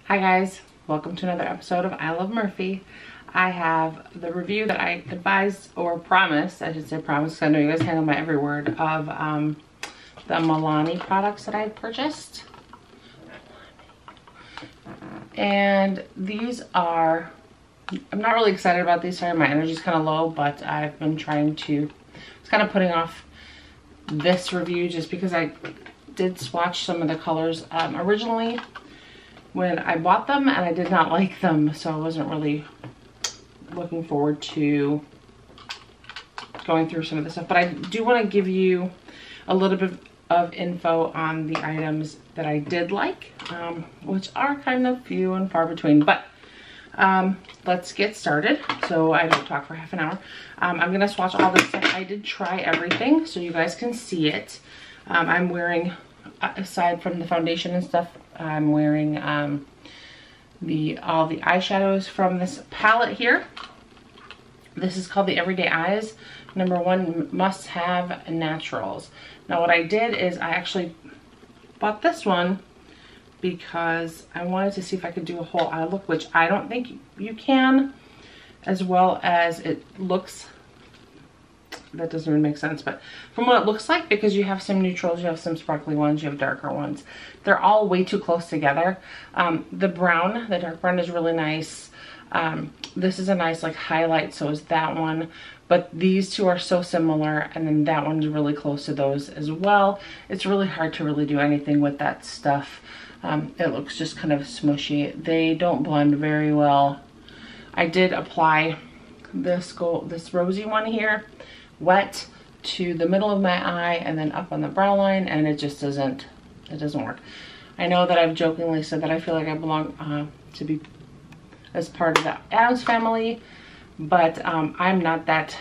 Hi guys, welcome to another episode of I Love Murphy. I have the review that I advised, or promised, I should say promised, because I know you guys handle my every word, of the MIlani products that I've purchased. And these are, I'm not really excited about these, sorry, my energy's kind of low, but I've been trying to, it's kind of putting off this review just because I did swatch some of the colors originally when I bought them, and I did not like them, so I wasn't really looking forward to going through some of this stuff. But I do want to give you a little bit of info on the items that I did like, which are kind of few and far between. But let's get started so I don't talk for half an hour. I'm going to swatch all this stuff. I did try everything so you guys can see it. I'm wearing, aside from the foundation and stuff, I'm wearing all the eyeshadows from this palette here. This is called the Everyday Eyes #1 Must Have Naturals. Now what I did is I actually bought this one because I wanted to see if I could do a whole eye look, which I don't think you can, as well as it looks. That doesn't even make sense, but from what it looks like, because you have some neutrals, you have some sparkly ones, you have darker ones. They're all way too close together. The brown, the dark brown is really nice. This is a nice like highlight, so is that one. But these two are so similar, and then that one's really close to those as well. It's really hard to really do anything with that stuff. It looks just kind of smushy. They don't blend very well. I did apply this rosy one here wet to the middle of my eye and then up on the brow line, and it just doesn't work. I know that I've jokingly said that I feel like I belong to be as part of the Addams family, but I'm not that.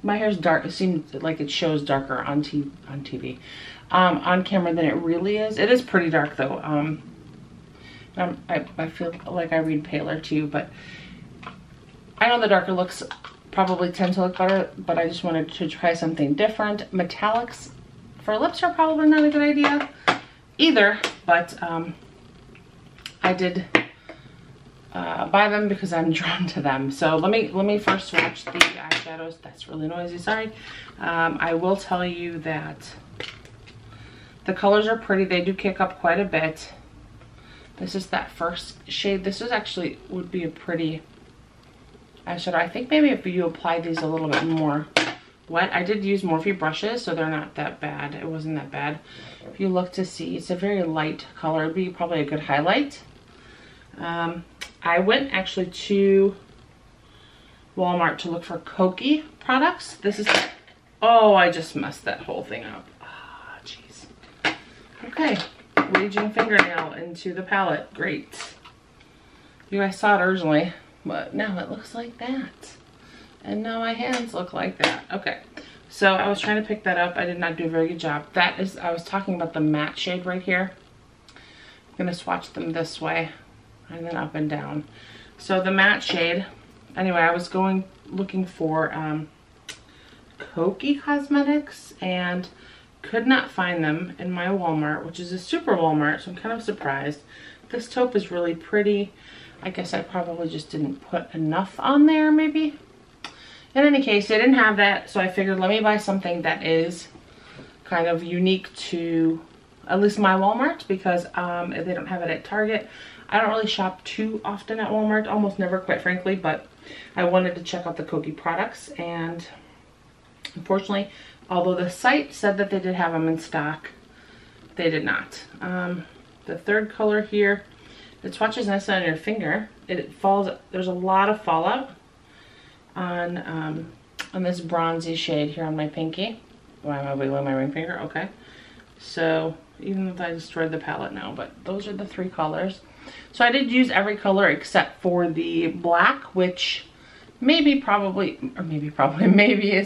My hair's dark. It seems like it shows darker on TV, on camera than it really is. It is pretty dark though. I feel like I read paler too, but I know the darker looks probably tend to look better, but I just wanted to try something different. Metallics for lips are probably not a good idea either, but I did buy them because I'm drawn to them. So let me first swatch the eyeshadows. That's really noisy, sorry. I will tell you that the colors are pretty. They do kick up quite a bit. This is that first shade. This is actually would be a pretty eyeshadow. I think maybe if you apply these a little bit more wet. I did use Morphe brushes, so they're not that bad. It wasn't that bad. If you look to see, it's a very light color. It'd be probably a good highlight. I went actually to Walmart to look for Kokie products. This is, oh, I just messed that whole thing up. Ah, jeez. Okay, raging fingernail into the palette. Great. You guys saw it originally, but now it looks like that. And now my hands look like that. Okay, so I was trying to pick that up. I did not do a very good job. That is, I was talking about the matte shade right here. I'm gonna swatch them this way and then up and down. So the matte shade, anyway, I was looking for Kokie Cosmetics and could not find them in my Walmart, which is a super Walmart, so I'm kind of surprised. This taupe is really pretty. I guess I probably just didn't put enough on there, maybe. In any case, they didn't have that, so I figured let me buy something that is kind of unique to at least my Walmart, because if they don't have it at Target. I don't really shop too often at Walmart, almost never, quite frankly, but I wanted to check out the Kokie products, and unfortunately, although the site said that they did have them in stock, they did not. The third color here, it swatches nicely on your finger. It falls, there's a lot of fallout on this bronzy shade here on my pinky. Why am I wiggling my ring finger? Okay. So, even if I destroyed the palette now, but those are the three colors. So I did use every color except for the black, which maybe is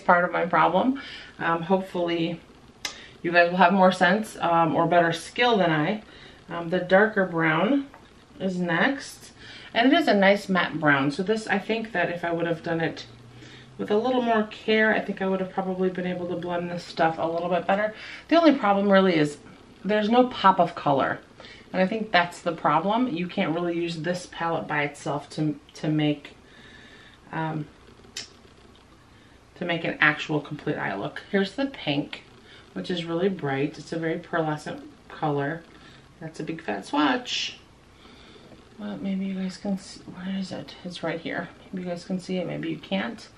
part of my problem. Hopefully you guys will have more sense or better skill than I. The darker brown is next, and it is a nice matte brown. So this, I think that if I would have done it with a little more care, I think I would have probably been able to blend this stuff a little bit better. The only problem really is there's no pop of color And I think that's the problem. You can't really use this palette by itself to make an actual complete eye look. Here's the pink, which is really bright. It's a very pearlescent color. That's a big fat swatch. Well, maybe you guys can see. Where is it? It's right here. Maybe you guys can see it. Maybe you can't.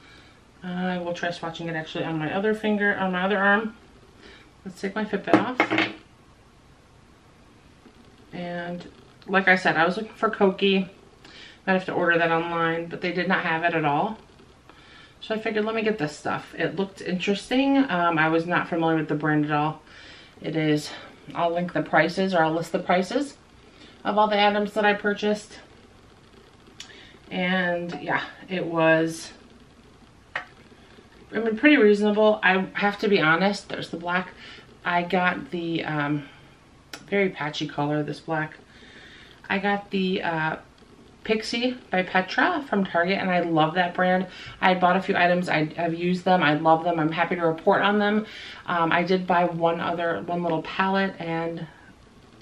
I will try swatching it actually on my other finger, on my other arm. Let's take my Fitbit off. And like I said, I was looking for Koki. I'd have to order that online, but they did not have it at all. So I figured, let me get this stuff. It looked interesting. I was not familiar with the brand at all. It is, I'll link the prices, or I'll list the prices of all the items that I purchased. And yeah, it was, I mean, pretty reasonable. I have to be honest, there's the black. I got the very patchy color, this black. I got the Pixie by Petra from Target, and I love that brand. I bought a few items. I've used them. I love them. I'm happy to report on them. I did buy one little palette, and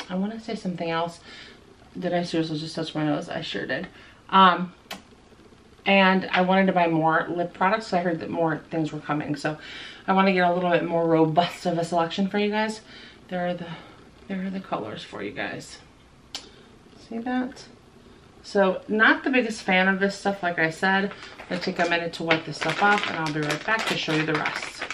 I want to say something else. Did I seriously just touch my nose? I sure did. And I wanted to buy more lip products, so I heard that more things were coming. So I want to get a little bit more robust of a selection for you guys. There are the colors for you guys. See that? So not the biggest fan of this stuff, like I said. I'm gonna take a minute to wipe this stuff off, and I'll be right back to show you the rest.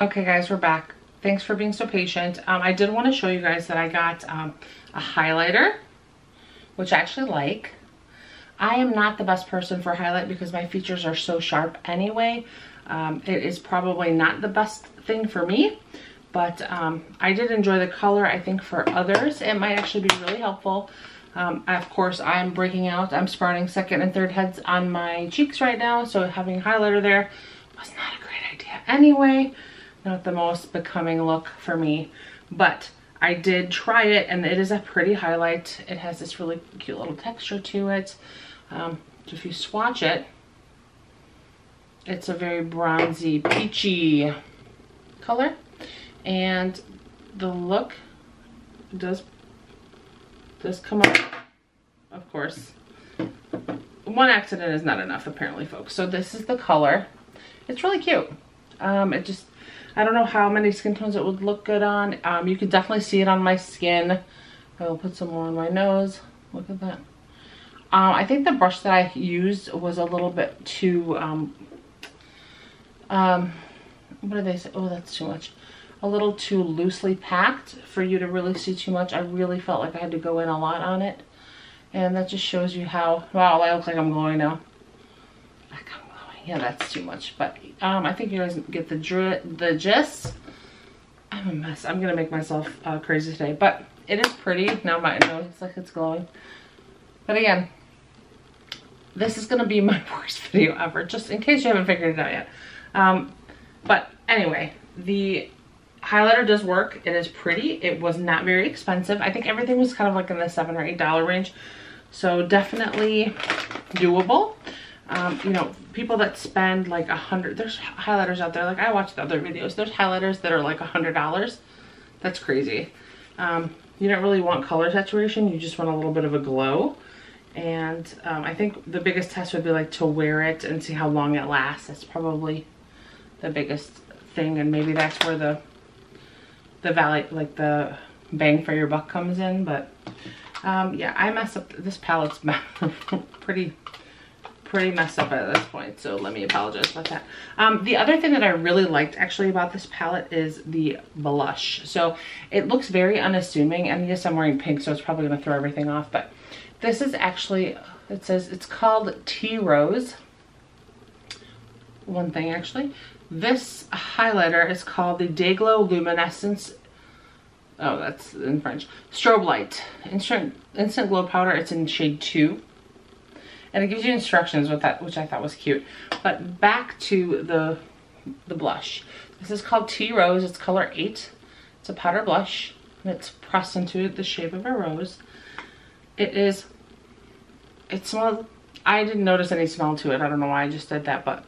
Okay guys, we're back. Thanks for being so patient. I did want to show you guys that I got a highlighter, which I actually like. I am not the best person for highlight because my features are so sharp anyway. It is probably not the best thing for me, but I did enjoy the color. I think for others it might actually be really helpful. Of course, I'm breaking out. I'm sprouting second and third heads on my cheeks right now, so having highlighter there was not a great idea anyway. Not the most becoming look for me, but I did try it, and it is a pretty highlight. It has this really cute little texture to it. If you swatch it, it's a very bronzy, peachy color, and the look does come up. Of course, one accident is not enough, apparently, folks. So this is the color. It's really cute. I don't know how many skin tones it would look good on. You can definitely see it on my skin. I will put some more on my nose. Look at that. I think the brush that I used was a little bit too, what do they say? Oh, that's too much. A little too loosely packed for you to really see too much. I really felt like I had to go in a lot on it. And that just shows you how, wow, I look like I'm glowing now. Like I'm glowing. Yeah, that's too much. But I think you guys get the gist. I'm a mess. I'm going to make myself crazy today. But it is pretty. Now my nose looks like it's glowing. But again, this is going to be my worst video ever, just in case you haven't figured it out yet. But anyway, the highlighter does work. It is pretty. It was not very expensive. I think everything was kind of like in the $7 or $8 range. So definitely doable. You know, people that spend like $100, there's highlighters out there. Like I watched the other videos. There's highlighters that are like $100. That's crazy. You don't really want color saturation. You just want a little bit of a glow. And I think the biggest test would be like to wear it and see how long it lasts. That's probably the biggest thing, and maybe that's where the value, like the bang for your buck comes in. But yeah, I messed up. This palette's pretty messed up at this point, so let me apologize about that. The other thing that I really liked actually about this palette is the blush. So it looks very unassuming, and yes, I'm wearing pink, so it's probably going to throw everything off, but this is actually, it says it's called Tea Rose. One thing actually, this highlighter is called the Dayglow Luminescence, oh that's in French, Strobelight Instant Glow Powder. It's in shade 2. And it gives you instructions with that, which I thought was cute. But back to the blush. This is called Tea Rose. It's color 8. It's a powder blush, and it's pressed into the shape of a rose. It smells, I didn't notice any smell to it. I don't know why I just did that, but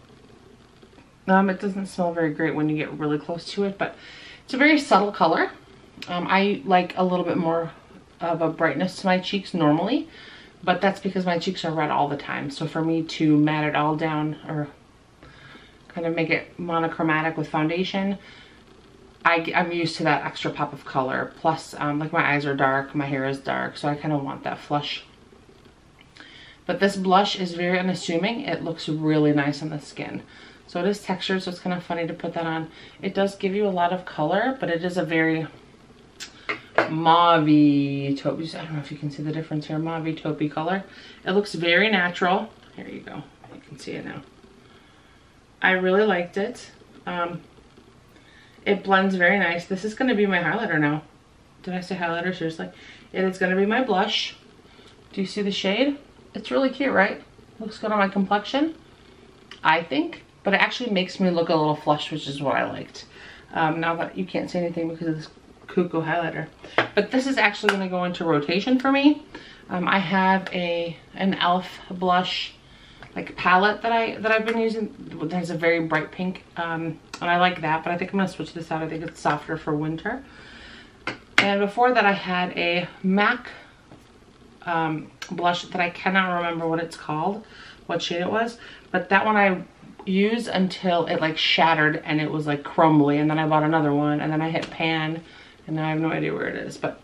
it doesn't smell very great when you get really close to it, but it's a very subtle color. I like a little bit more of a brightness to my cheeks normally, but that's because my cheeks are red all the time. So for me to matte it all down or kind of make it monochromatic with foundation, I'm used to that extra pop of color. Plus, like my eyes are dark, my hair is dark, so I kind of want that flush. But this blush is very unassuming. It looks really nice on the skin. So it is textured, so it's kind of funny to put that on. It does give you a lot of color, but it is a very mauve-y taupey. I don't know if you can see the difference here. Mauve taupey color. It looks very natural. Here you go. You can see it now. I really liked it. It blends very nice. This is going to be my highlighter now. Did I say highlighter? Seriously. It is going to be my blush. Do you see the shade? It's really cute, right? Looks good on my complexion, I think. But it actually makes me look a little flushed, which is what I liked. Now that you can't see anything because of this cuckoo highlighter. But this is actually going to go into rotation for me. I have an e.l.f. blush like palette that I've been using that has a very bright pink, and I like that, but I think I'm gonna switch this out. I think it's softer for winter. And before that I had a MAC blush that I cannot remember what it's called, what shade it was, but that one I used until it like shattered and it was like crumbly, and then I bought another one, and then I hit pan, and now I have no idea where it is. But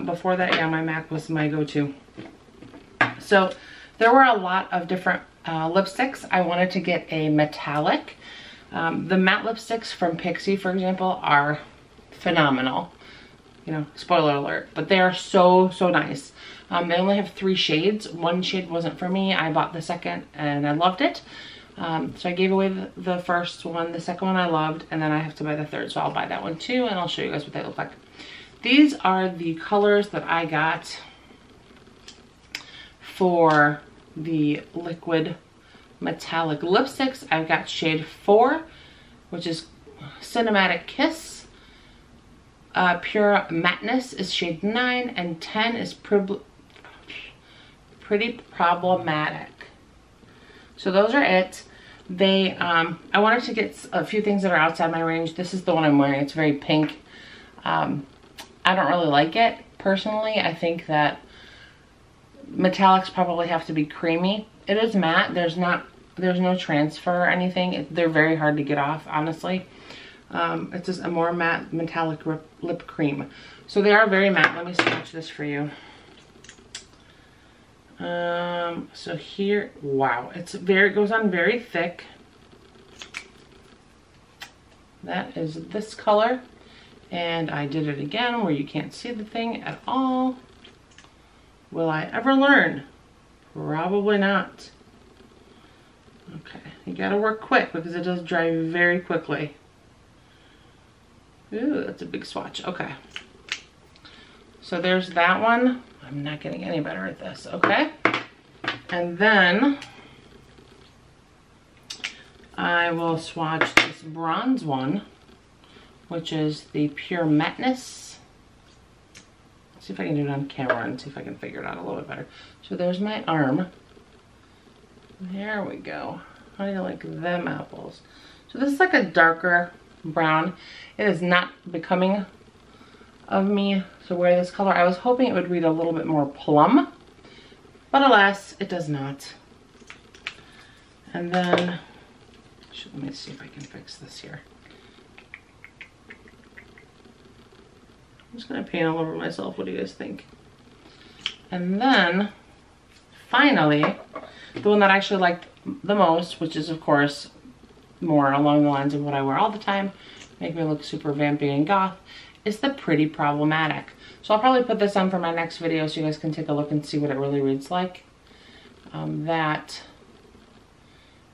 before that, yeah, my MAC was my go-to. So there were a lot of different lipsticks. I wanted to get a metallic. The matte lipsticks from Pixie, for example, are phenomenal. You know, spoiler alert, but they are so, so nice. They only have 3 shades. One shade wasn't for me. I bought the second and I loved it. So I gave away the first one. The second one I loved, and then I have to buy the third, so I'll buy that one too, and I'll show you guys what they look like. These are the colors that I got for the liquid metallic lipsticks. I've got shade 4, which is Cinematic Kiss. Pure Matteness is shade 9, and 10 is Pretty Problematic. So those are it. They, I wanted to get a few things that are outside my range. This is the one I'm wearing. It's very pink. I don't really like it personally. I think that metallics probably have to be creamy. It is matte. There's no transfer or anything. They're very hard to get off, honestly. It's just a more matte metallic lip cream. So they are very matte. Let me swatch this for you. So here, wow, it goes on very thick. That is this color. And I did it again where you can't see the thing at all. Will I ever learn? Probably not. Okay, you gotta work quick because it does dry very quickly. Ooh, that's a big swatch. Okay. So there's that one. I'm not getting any better at this, okay? And then I will swatch this bronze one, which is the Pure Matteness. Let's see if I can do it on camera and see if I can figure it out a little bit better. So there's my arm. There we go. How do you like them apples? So this is like a darker brown. It is not becoming of me to wear this color. I was hoping it would read a little bit more plum, but alas, it does not. And then, let me see if I can fix this here. I'm just gonna paint all over myself. What do you guys think? And then, finally, the one that I actually liked the most, which is of course more along the lines of what I wear all the time, make me look super vampy and goth, is the Pretty Problematic. So I'll probably put this on for my next video so you guys can take a look and see what it really reads like. That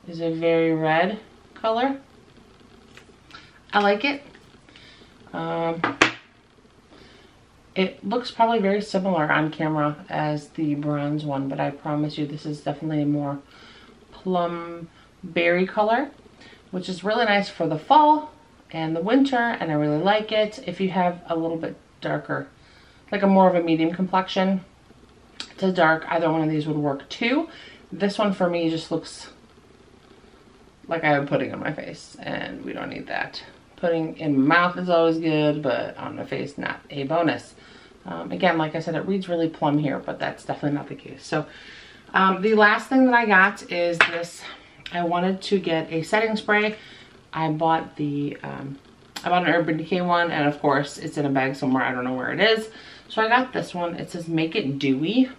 is a very red color. I like it. It looks probably very similar on camera as the bronze one, but I promise you this is definitely a more plum berry color, which is really nice for the fall and the winter, and I really like it. If you have a little bit darker, like a more of a medium complexion to dark, either one of these would work too. This one for me just looks like I have pudding on my face, and we don't need that. Pudding in my mouth is always good, but on my face, not a bonus. Again, like I said, it reads really plum here, but that's definitely not the case. So the last thing that I got is this. I wanted to get a setting spray. I bought an Urban Decay one, and of course it's in a bag somewhere. I don't know where it is. So I got this one. It says make it dewy.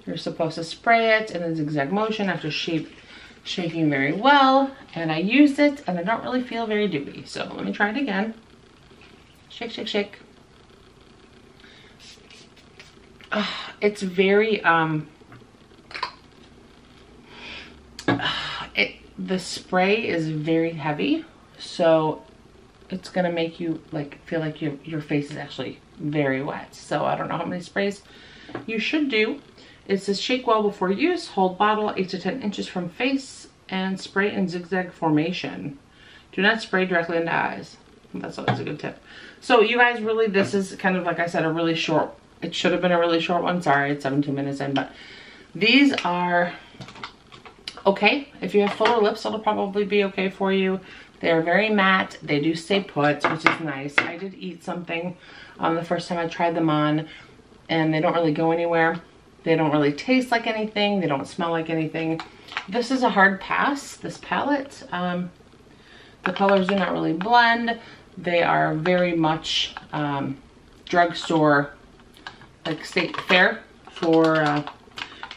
You're supposed to spray it in a zigzag motion after shaking very well. And I used it and I don't really feel very dewy. So let me try it again. Shake, shake, shake. It's very, the spray is very heavy. So it's gonna make you like feel like your face is actually very wet. So I don't know how many sprays you should do. It says shake well before use, hold bottle 8 to 10 inches from face, and spray in zigzag formation. Do not spray directly into eyes. That's always a good tip. So you guys, really, this is kind of, like I said, a really short, it should have been a really short one. Sorry, it's 17 minutes in, but these are okay. If you have fuller lips, it'll probably be okay for you. They're very matte. They do stay put, which is nice. I did eat something the first time I tried them on, and they don't really go anywhere. They don't really taste like anything. They don't smell like anything. This is a hard pass, this palette. The colors do not really blend. They are very much drugstore, like state fair for,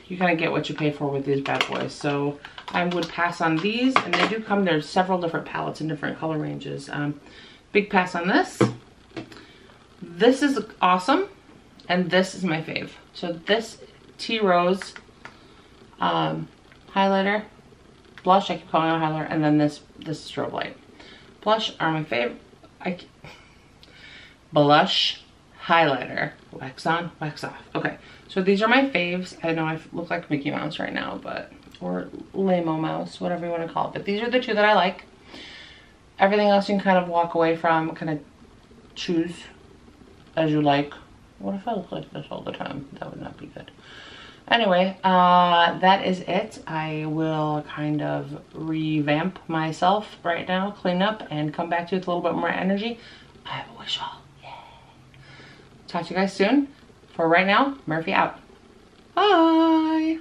you kind of get what you pay for with these bad boys. So I would pass on these, and they do come, there's several different palettes in different color ranges. Big pass on this. This is awesome, and this is my fave. So this Tea Rose highlighter, blush, I keep calling it a highlighter, and then this Strobelight. Blush are my favorite. Blush, highlighter, wax on, wax off. Okay, so these are my faves. I know I look like Mickey Mouse right now, but, or Lame-O Mouse, whatever you want to call it. But these are the two that I like. Everything else you can kind of walk away from, kind of choose as you like. What if I look like this all the time? That would not be good. Anyway, that is it. I will kind of revamp myself right now, clean up, and come back to you with a little bit more energy. I have a wish all. Yay. Talk to you guys soon. For right now, Murphy out. Bye.